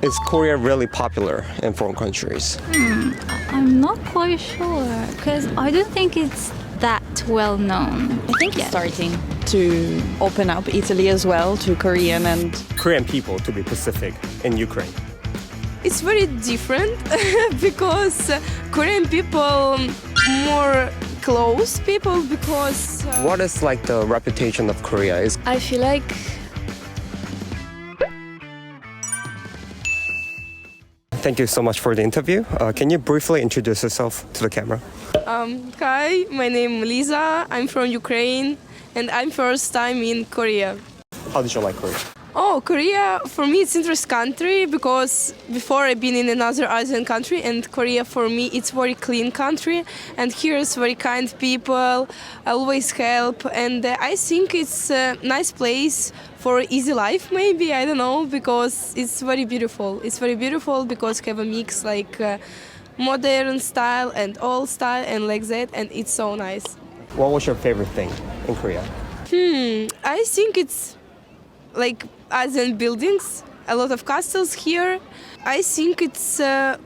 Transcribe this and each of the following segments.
Is Korea really popular in foreign countries? I'm not quite sure because I don't think it's that well known. I think it's starting to open up Italy as well to Korean and Korean people, to be specific, in Ukraine. It's very different because Korean people more close people because What is like the reputation of Korea? Is I feel like Thank you so much for the interview. Can you briefly introduce yourself to the camera? hi, my name is Lisa. I'm from Ukraine and I'm first time in Korea. How did you like Korea? Oh, Korea for me it's interesting country because before I've been in another Asian country and Korea for me it's very clean country and here is very kind people, always help and I think it's a nice place for easy life maybe, I don't know, because it's very beautiful. It's very beautiful because have a mix like modern style and old style and like that and it's so nice. What was your favorite thing in Korea? I think it's like Asian buildings, a lot of castles here. I think it's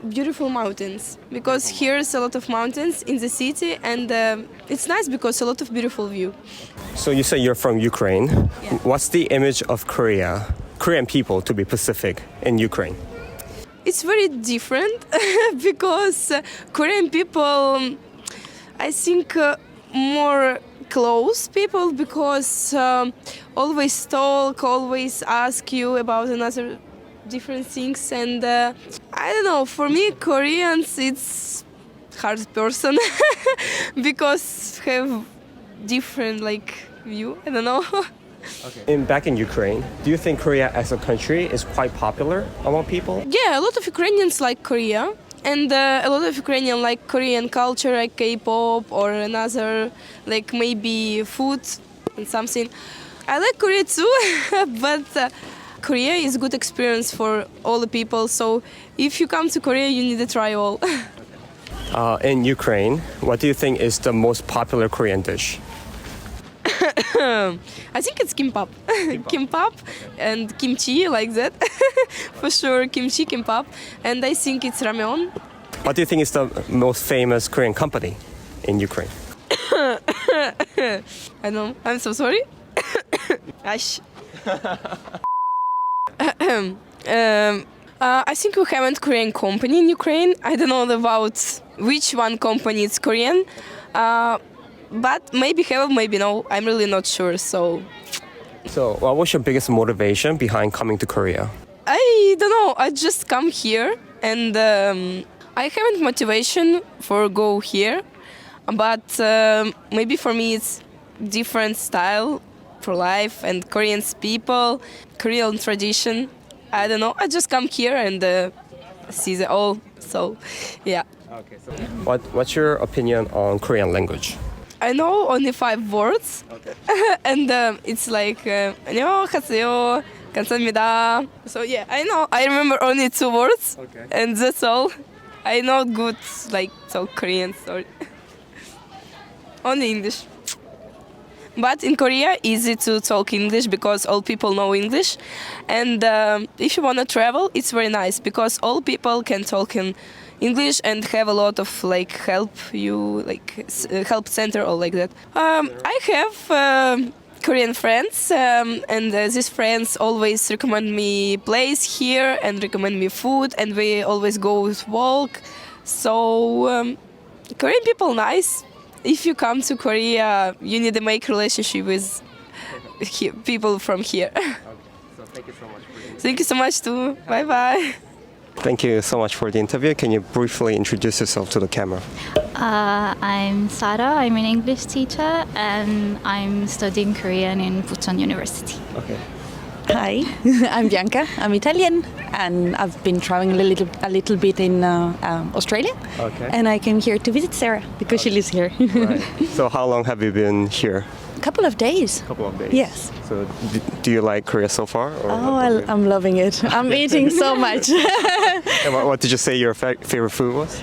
beautiful mountains because here's a lot of mountains in the city and it's nice because a lot of beautiful view. So you say you're from Ukraine. Yeah. What's the image of Korea, Korean people to be specific, in Ukraine? It's very different because Korean people, I think, more close people because always talk, always ask you about another different things and I don't know, for me Koreans it's hard person because have different like view, I don't know. Back in Ukraine, do you think Korea as a country is quite popular among people? Yeah, a lot of Ukrainians like Korea and a lot of Ukrainians like Korean culture like K-pop or another like maybe food and something. I like Korea too, but Korea is a good experience for all the people. So if you come to Korea, you need to try all. In Ukraine, what do you think is the most popular Korean dish? I think it's kimbap. Kimbap and kimchi like that. For sure, kimchi, kimbap. And I think it's ramen. What do you think is the most famous Korean company in Ukraine? I don't know. I'm so sorry. Ash. I think we haven't Korean company in Ukraine. I don't know about which one company is Korean. But maybe have, maybe no. I'm really not sure. So What was your biggest motivation behind coming to Korea? I don't know. I just come here and I haven't motivation for go here. But maybe for me it's different style for life and Korean people, Korean tradition. I don't know. I just come here and see the all. So, yeah. What's your opinion on Korean language? I know only 5 words, and it's like 안녕하세요, 감사합니다. So yeah, I know. I remember only 2 words, and that's all. I know good like talk Korean, sorry. Only English. But in Korea, easy to talk English because all people know English, and if you wanna travel, it's very nice because all people can talk in English and have a lot of like help you like help center or like that. I have Korean friends and these friends always recommend me place here and recommend me food and we always go walk. So Korean people nice. If you come to Korea, you need to make relationship with people from here. So thank you so much. Thank you so much too. Bye bye. Thank you so much for the interview. Can you briefly introduce yourself to the camera? I'm Sara. I'm an English teacher and I'm studying Korean in Busan University. Okay. hi, I'm Bianca. I'm Italian and I've been traveling a little bit in Australia. Okay. And I came here to visit Sarah because she lives here. Right. So how long have you been here? A couple of days. Couple of days. Yes. So do you like Korea so far? Or Oh, I'm loving it. I'm eating so much. And what did you say your favorite food was?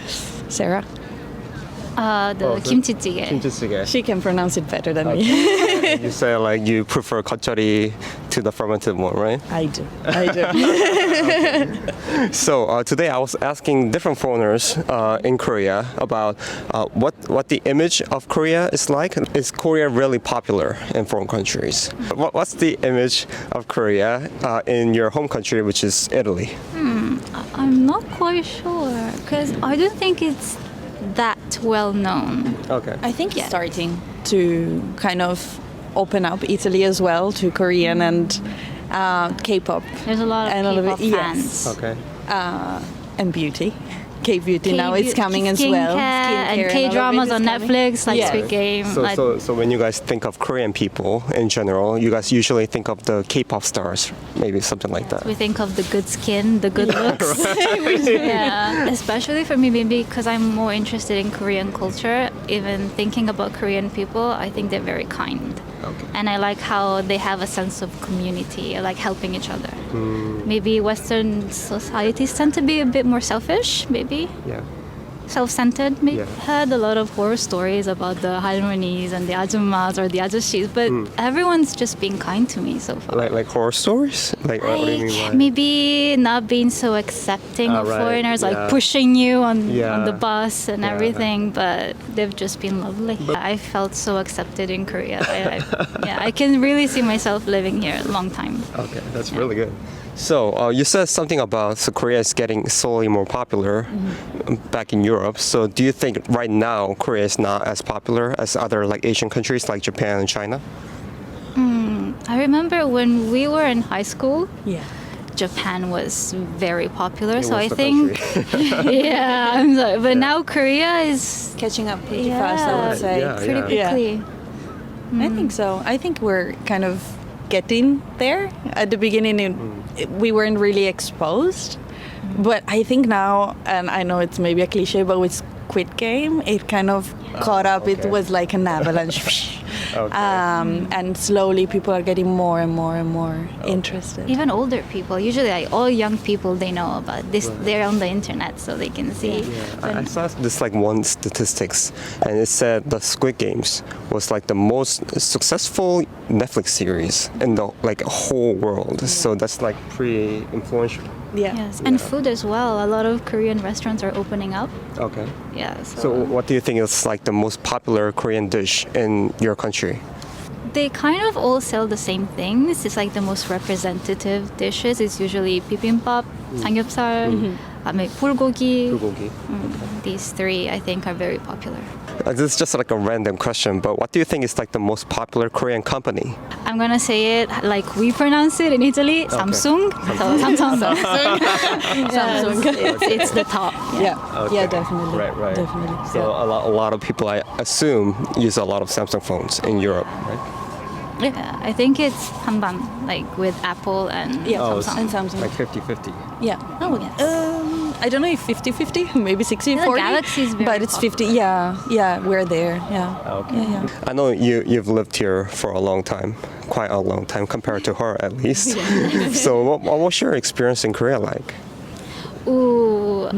Sarah. The Oh, is it? kimchi jjigae. Kimchi She can pronounce it better than me. You say like you prefer kachari to the fermented one, right? I do. I do. So today I was asking different foreigners in Korea about what the image of Korea is like. Is Korea really popular in foreign countries? What's the image of Korea in your home country, which is Italy? I'm not quite sure because I don't think it's that well known. Okay. I think it's starting to kind of open up Italy as well to Korean and K-pop There's a lot of And all of K-pop it, yes. fans. Okay. and beauty. K-beauty now it's coming as well. Skincare and Skincare K-dramas all of on it is coming. Netflix, like Yeah. Squid Game. like, So when you guys think of Korean people in general, you guys usually think of the K-pop stars, maybe something like that. we think of the good skin, the good looks. Yeah, especially for me, maybe because I'm more interested in Korean culture. Even thinking about Korean people, I think they're very kind. Okay. And I like how they have a sense of community, like helping each other. Hmm. Maybe Western societies tend to be a bit more selfish, maybe Yeah. self-centered. Maybe Yeah. heard a lot of horror stories about the halmonis and the ajummas or the ajashis, but Hmm. everyone's just been kind to me so far. Like horror stories? Like what do you mean by? Maybe not being so accepting of right, foreigners, like yeah. pushing you on Yeah. the bus and Yeah. everything, but they've just been lovely. I felt so accepted in Korea. Yeah, I can really see myself living here a long time. Okay, that's really good. So you said something about Korea is getting slowly more popular back in Europe. So do you think right now Korea is not as popular as other like Asian countries like Japan and China? I remember when we were in high school, Yeah. Japan was very popular. It so was I the think, country. yeah, I'm sorry, but now Korea is Catching up pretty fast, I would say. Yeah, pretty yeah. quickly. I think so. I think we're kind of getting there. At the beginning, we weren't really exposed. But I think now, and I know it's maybe a cliche, but with Squid Game, it kind of caught up. okay. It was like an avalanche. Okay. And slowly people are getting more and more and more interested. Even older people, usually like all young people, they know about this. They're on the internet, so they can see. I saw this like one statistics, and it said the Squid Games was like the most successful Netflix series in the like whole world. So that's like pretty influential. Yeah. Yes, and food as well. A lot of Korean restaurants are opening up. Okay. Yeah. So what do you think is like the most popular Korean dish in your country? they kind of all sell the same things. It's like the most representative dishes. It's usually bibimbap, samgyeopsal, bulgogi. Bulgogi. These three, I think, are very popular. This is just like a random question, but what do you think is like the most popular Korean company? I'm gonna say it like we pronounce it in Italy, Samsung. So Samsung. Yes, it's the top. Yeah, Okay. yeah, definitely. Right. Definitely. So yeah. a lot of people, I assume, use a lot of Samsung phones in Europe, right? Yeah, I think it's hanban, like with Apple and Yeah, Samsung. and Samsung. Like 50-50. Yeah. Oh, yes. I don't know if 50-50, maybe 60-40. Galaxy is very but it's 50. Yeah, we're there. Yeah. Okay. Yeah. I know you've lived here for a long time, quite a long time compared to her at least. So what was your experience in Korea like? Ooh,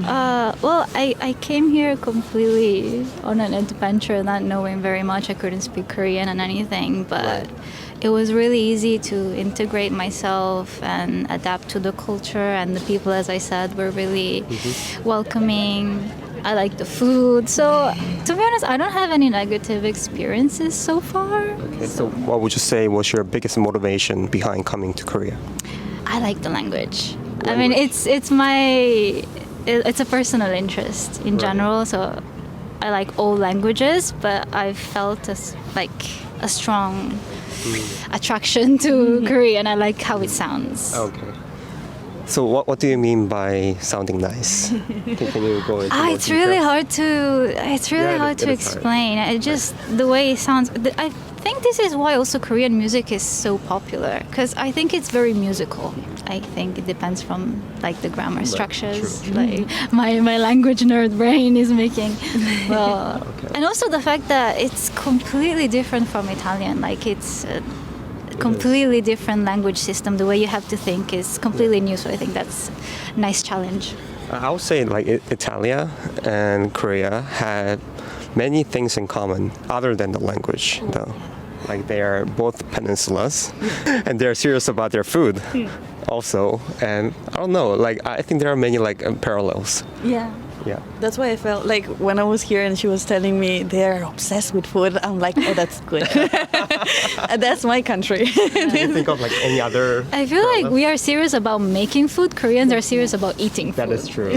well, I came here completely on an adventure, not knowing very much. I couldn't speak Korean and anything, but it was really easy to integrate myself and adapt to the culture. And the people, as I said, were really welcoming. I like the food. So, to be honest, I don't have any negative experiences so far. Okay, so what would you say was your biggest motivation behind coming to Korea? I like the language. I mean, it's a personal interest in general. So I like all languages, but I've felt a strong attraction to Korean. I like how it sounds. Okay. So what do you mean by sounding nice? Can you go into more It's really detail? hard to it is hard. explain. It just the way it sounds. I think this is why also Korean music is so popular, because I think it's very musical. I think it depends from like the grammar structures. true. Like my language nerd brain is making. Well, and also the fact that it's completely different from Italian. Like it's a completely different language system. The way you have to think is completely new. So I think that's a nice challenge. I would say like Italia and Korea had many things in common other than the language, though. Like they are both peninsulas, and they're serious about their food, also. And I don't know. Like I think there are many like parallels. Yeah. Yeah. That's why I felt like when I was here and she was telling me they're obsessed with food, I'm like, oh, that's good. That's my country. Can you think of like any other? I feel like we are serious about making food. Koreans are serious about eating food. That is true.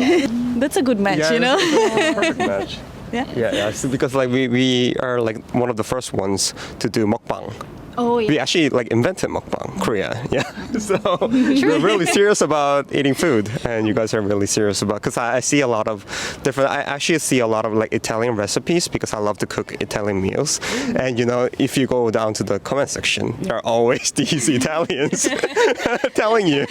That's a good match, you know? it's a perfect match. Yeah. Yeah. So because like we are like one of the first ones to do mukbang. Oh yeah. We actually like invented mukbang, Korea. Yeah. So we're really serious about eating food, and you guys are really serious about. Because I see a lot of different. I actually see a lot of like Italian recipes because I love to cook Italian meals. And you know, if you go down to the comment section, there are always these Italians telling you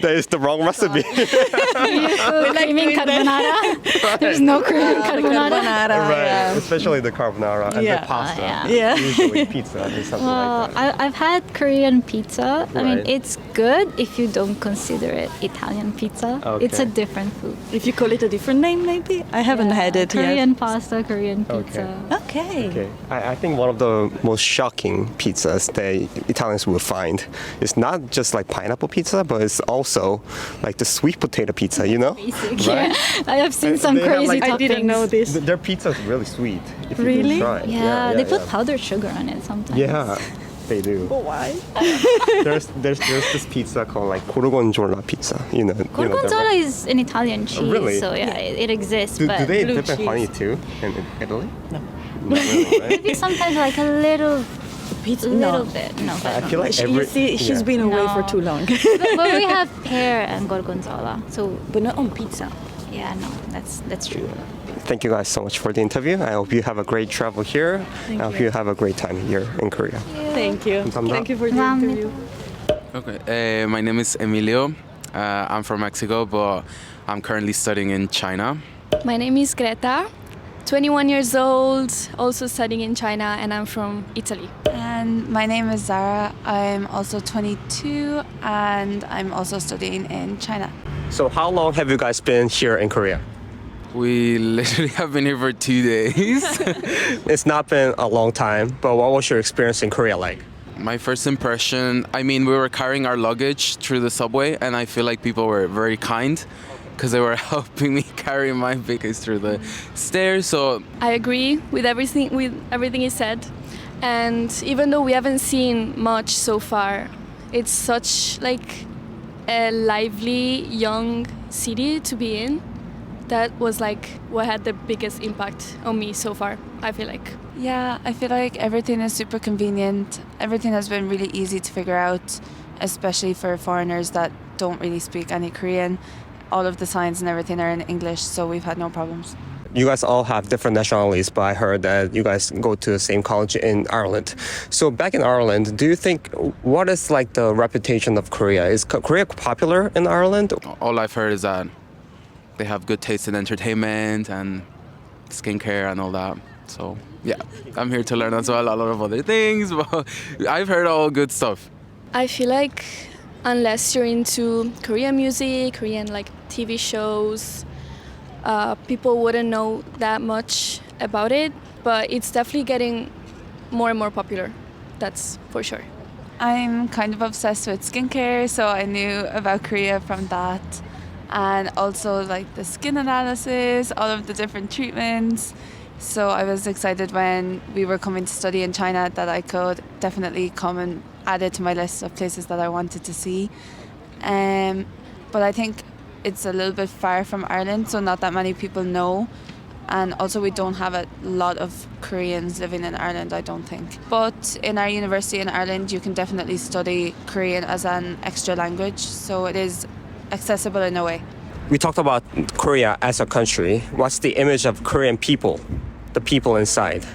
that it's the wrong recipe. Creamy carbonara. There's no creamy carbonara. Yeah. Especially the carbonara and Yeah. the pasta. Yeah. Yeah. Usually pizza or something Well, like that. I've had Korean pizza. I mean, Right. it's good if you don't consider it Italian pizza. It's a Okay. different food. If you call it a different name, maybe? I haven't had it Korean yet. pasta, Korean pizza. Okay. Okay. I think one of the most shocking pizzas that Italians will find is not just like pineapple pizza, but it's also like the sweet potato pizza, you know? Basic. Right? Yeah. I have seen And some they have, crazy like- I toppings. didn't know this. Their pizza is really sweet. If you Really? do try it. Yeah, they put powdered sugar on it sometimes. Yeah, they do. Why? There's this pizza called like gorgonzola pizza. You know. Gorgonzola is an Italian cheese, really? so yeah, it exists. Do but they blue dip in cheese. honey too in Italy? No. Not really, right? maybe sometimes like a little Pizza? little No. bit. No, I but, feel like You see, she's been away for No. too long. but we have pear and gorgonzola. So But not on pizza. yeah, no, that's true. Thank you guys so much for the interview. I hope you have a great travel here. I hope you have a great time here in Korea. Thank you. 감사합니다. Thank you for the 감사합니다. interview. Okay, my name is Emilio. I'm from Mexico, but I'm currently studying in China. My name is Greta, 21 years old, also studying in China, and I'm from Italy. And my name is Zara. I'm also 22 and I'm also studying in China. So how long have you guys been here in Korea? We literally have been here for 2 days. It's not been a long time, but what was your experience in Korea like? My first impression, I mean, we were carrying our luggage through the subway, and I feel like people were very kind because they were helping me carry my baggage through the stairs. So I agree with everything he said, and even though we haven't seen much so far, it's such like a lively young city to be in. That was like what had the biggest impact on me so far, I feel like. Yeah, I feel like everything is super convenient. Everything has been really easy to figure out, especially for foreigners that don't really speak any Korean. All of the signs and everything are in English, so we've had no problems. You guys all have different nationalities, but I heard that you guys go to the same college in Ireland. So back in Ireland, do you think, what is like the reputation of Korea? Is Korea popular in Ireland? all I've heard is that they have good taste in entertainment and skincare and all that. So yeah, I'm here to learn as well a lot of other things, but I've heard all good stuff. I feel like unless you're into Korean music, Korean like TV shows, people wouldn't know that much about it, but it's definitely getting more and more popular. That's for sure. I'm kind of obsessed with skincare, so I knew about Korea from that. And also like the skin analysis, all of the different treatments. So I was excited when we were coming to study in China that I could definitely come and add it to my list of places that I wanted to see. But I think it's a little bit far from Ireland, so not that many people know. And also we don't have a lot of Koreans living in Ireland, I don't think. But in our university in Ireland, you can definitely study Korean as an extra language, so it is accessible in a way. We talked about Korea as a country. What's the image of Korean people, the people inside?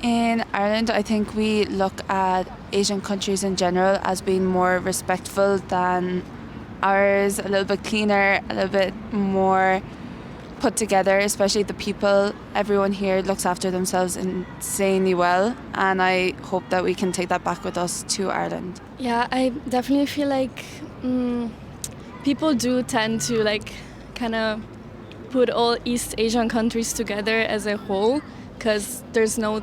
In Ireland, I think we look at Asian countries in general as being more respectful than ours, a little bit cleaner, a little bit more put together, especially the people. Everyone here looks after themselves insanely well, and I hope that we can take that back with us to Ireland. Yeah, I definitely feel like people do tend to like kind of put all East Asian countries together as a whole, because there's not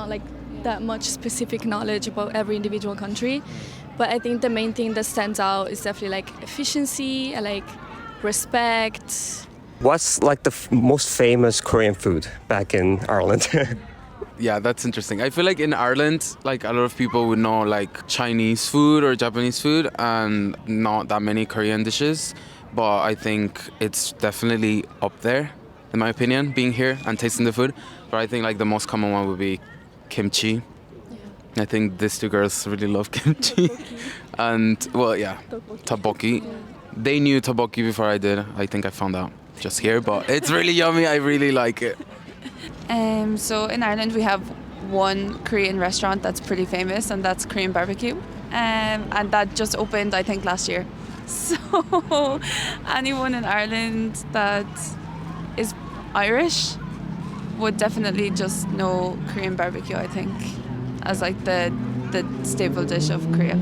like that much specific knowledge about every individual country. But I think the main thing that stands out is definitely like efficiency and like respect. What's like the most famous Korean food back in Ireland? Yeah, that's interesting. I feel like in Ireland, like a lot of people would know like Chinese food or Japanese food and not that many Korean dishes. But I think it's definitely up there, in my opinion, being here and tasting the food. But I think like the most common one would be kimchi. I think these two girls really love kimchi. And well, yeah, tteokbokki. They knew tteokbokki before I did. I think I found out just here, but it's really yummy. I really like it. So in Ireland we have one Korean restaurant that's pretty famous, and that's Korean Barbecue, and that just opened I think last year. So anyone in Ireland that is Irish would definitely just know Korean barbecue, I think, as like the staple dish of Korea.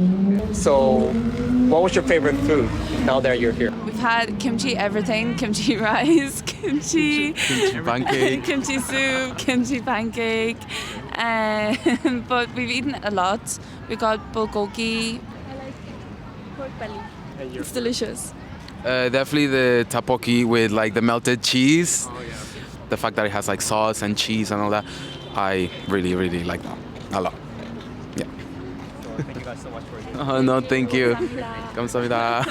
So, what was your favorite food now that you're here? We've had kimchi everything, kimchi rice, kimchi pancake. kimchi soup, kimchi pancake, but we've eaten a lot. We got bulgogi. I like pork belly. It's delicious. Definitely the tteokbokki with like the melted cheese. The fact that it has like sauce and cheese and all that, I really, really like that a lot. Yeah. Thank you guys so much for Oh, no, thank you. 감사합니다.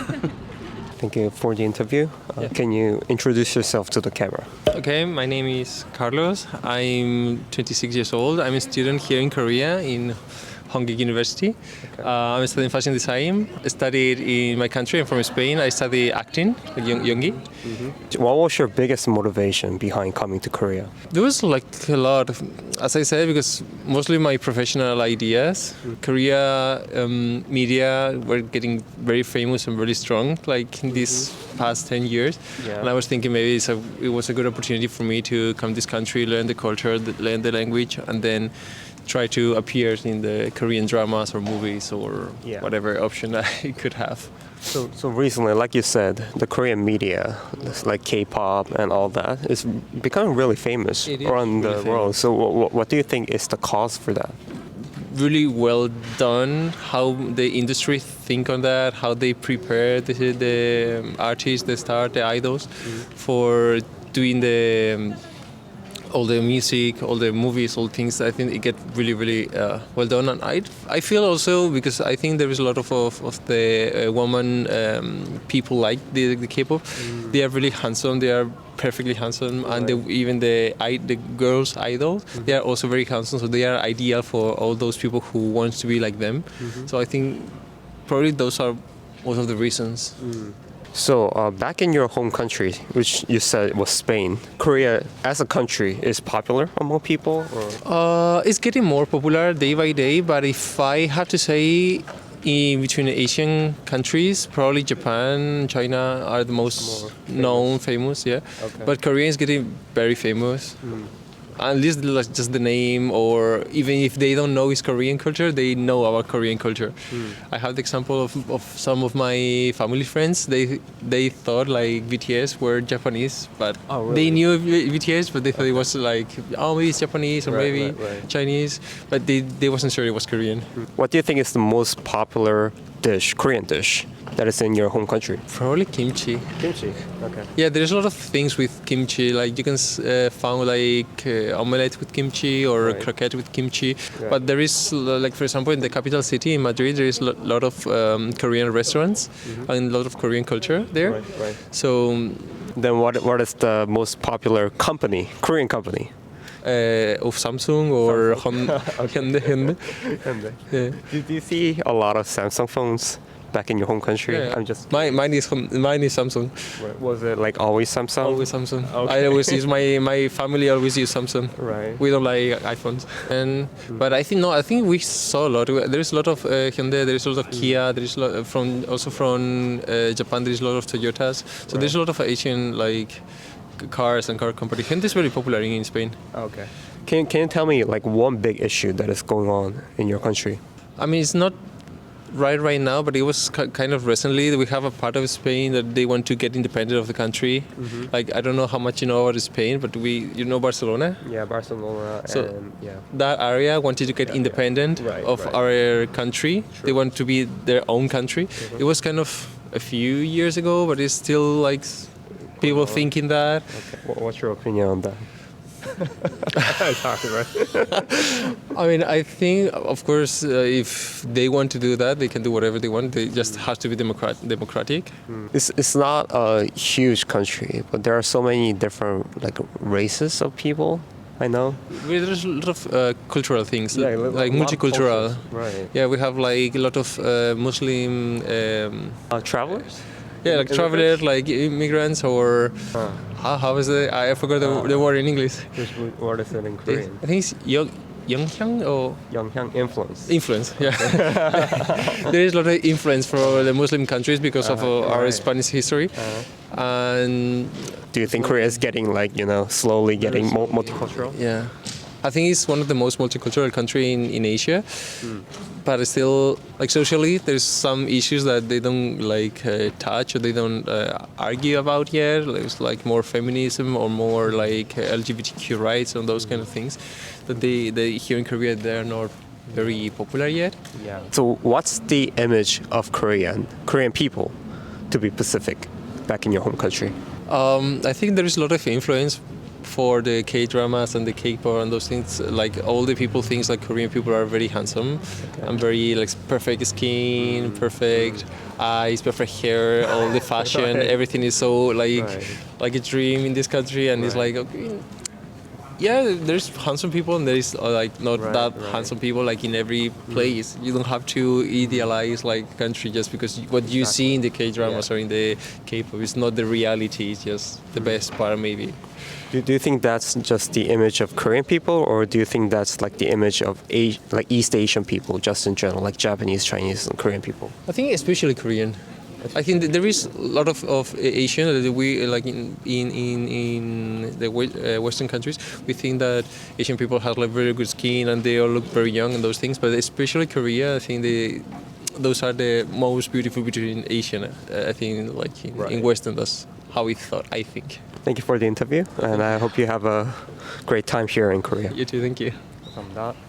Thank you for the interview. Can you introduce yourself to the camera? Okay, my name is Carlos. I'm 26 years old. I'm a student here in Korea in Hongik University. I'm studying fashion design. I studied in my country. I'm from Spain. I study acting, like Yongi. What was your biggest motivation behind coming to Korea? There was like a lot of, as I said, because mostly my professional ideas. Korea media were getting very famous and really strong, like in these past 10 years. Yeah. And I was thinking maybe it was a good opportunity for me to come to this country, learn the culture, learn the language, and then try to appear in the Korean dramas or movies or whatever option I could have. So recently, like you said, the Korean media, like K-pop and all that, is becoming really famous It is around really the world. famous. So what do you think is the cause for that? Really well done, how the industry think on that, how they prepare the artists, the stars, the idols for doing all the music, all the movies, all things. I think it get really, really well done. And I feel also, because I think there is a lot of the woman people like the K-pop. They are really handsome. They are perfectly handsome, and even the girls' idols, they are also very handsome. So they are ideal for all those people who want to be like them. So I think probably those are most of the reasons. So back in your home country, which you said was Spain, Korea as a country is popular among people? Or? It's getting more popular day by day, but if I have to say, in between Asian countries, probably Japan, China are the most known, famous, yeah. Okay. But Korea is getting very famous. At least like, just the name, or even if they don't know it's Korean culture, they know our Korean culture. I have the example of some of my family friends. They thought like BTS were Japanese, but they knew BTS, but they thought it was like, oh, maybe it's Japanese or maybe Chinese, but they wasn't sure it was Korean. What do you think is the most popular dish, Korean dish, that is in your home country? Probably kimchi. Kimchi. Okay. Yeah, there's a lot of things with kimchi. Like you can find like omelette with kimchi or croquette with kimchi. But there is like, for example, in the capital city in Madrid, there is a lot of Korean restaurants and a lot of Korean culture there. So then what is the most popular company, Korean company? Of Samsung or Hyundai. Yeah. Do you see a lot of Samsung phones back in your home country? Yeah. I'm just. Mine is Samsung. Was it like always Samsung? Always Samsung. Okay. I always use my family always use Samsung. Right. We don't like iPhones. But I think we saw a lot. There is a lot of Hyundai. There is a lot of Kia. There is a lot from Japan. There is a lot of Toyotas. So there's a lot of Asian like cars and car companies. Hyundai is very popular in Spain. Okay. Can you tell me like one big issue that is going on in your country? I mean, it's not right now, but it was kind of recently. We have a part of Spain that they want to get independent of the country. Like I don't know how much you know about Spain, but you know Barcelona. Yeah, Barcelona. So- and, yeah. That area wanted to get independent Right, of right. our country. They want to be their own country. It was kind of a few years ago, but it's still like people thinking that. Okay. What's your opinion on that? It's hard, right? I mean, I think, of course, if they want to do that, they can do whatever they want. They just have to be democratic. It's not a huge country, but there are so many different like races of people. I know. There's a lot of cultural things, Yeah, like a lot of multicultural. cultures, right. Yeah, we have like a lot of Muslim, Travelers? yeah, like travelers, like immigrants, or how is it? I forgot the word in English. What is it in Korean? I think it's Yonghyang or Yonghyang influence. influence. Yeah, there is a lot of influence for the Muslim countries because of our right. Spanish history, and Do you think Korea is getting like slowly getting multicultural? yeah, I think it's one of the most multicultural country in Asia, but it's still like socially there's some issues that they don't like touch or they don't argue about yet. There's like more feminism or more like LGBTQ rights and those kind of things that they here in Korea they're not very popular yet. Yeah. So what's the image of Korean people, to be specific, back in your home country? I think there is a lot of influence for the K-dramas and the K-pop and those things. Like all the people think like Korean people are very handsome and very like perfect skin, perfect eyes, perfect hair, all the fashion, Right. everything is so like Right. like a dream in this country, and it's like okay. Yeah, there's handsome people and there is like not Right, that right. handsome people like in every place. You don't have to idealize like country just because what you see in the K-dramas or in the K-pop is not the reality. It's just the best part maybe. Do you think that's just the image of Korean people, or do you think that's like the image of like East Asian people, just in general, like Japanese, Chinese, and Korean people? I think especially Korean. I think that there is a lot of Asian that we like in the Western countries. We think that Asian people have like very good skin and they all look very young and those things. But especially Korea, I think those are the most beautiful between Asian. I think like in Western, that's how we thought. I think. Thank you for the interview, and I hope you have a great time here in Korea. You too. Thank you. 감사합니다.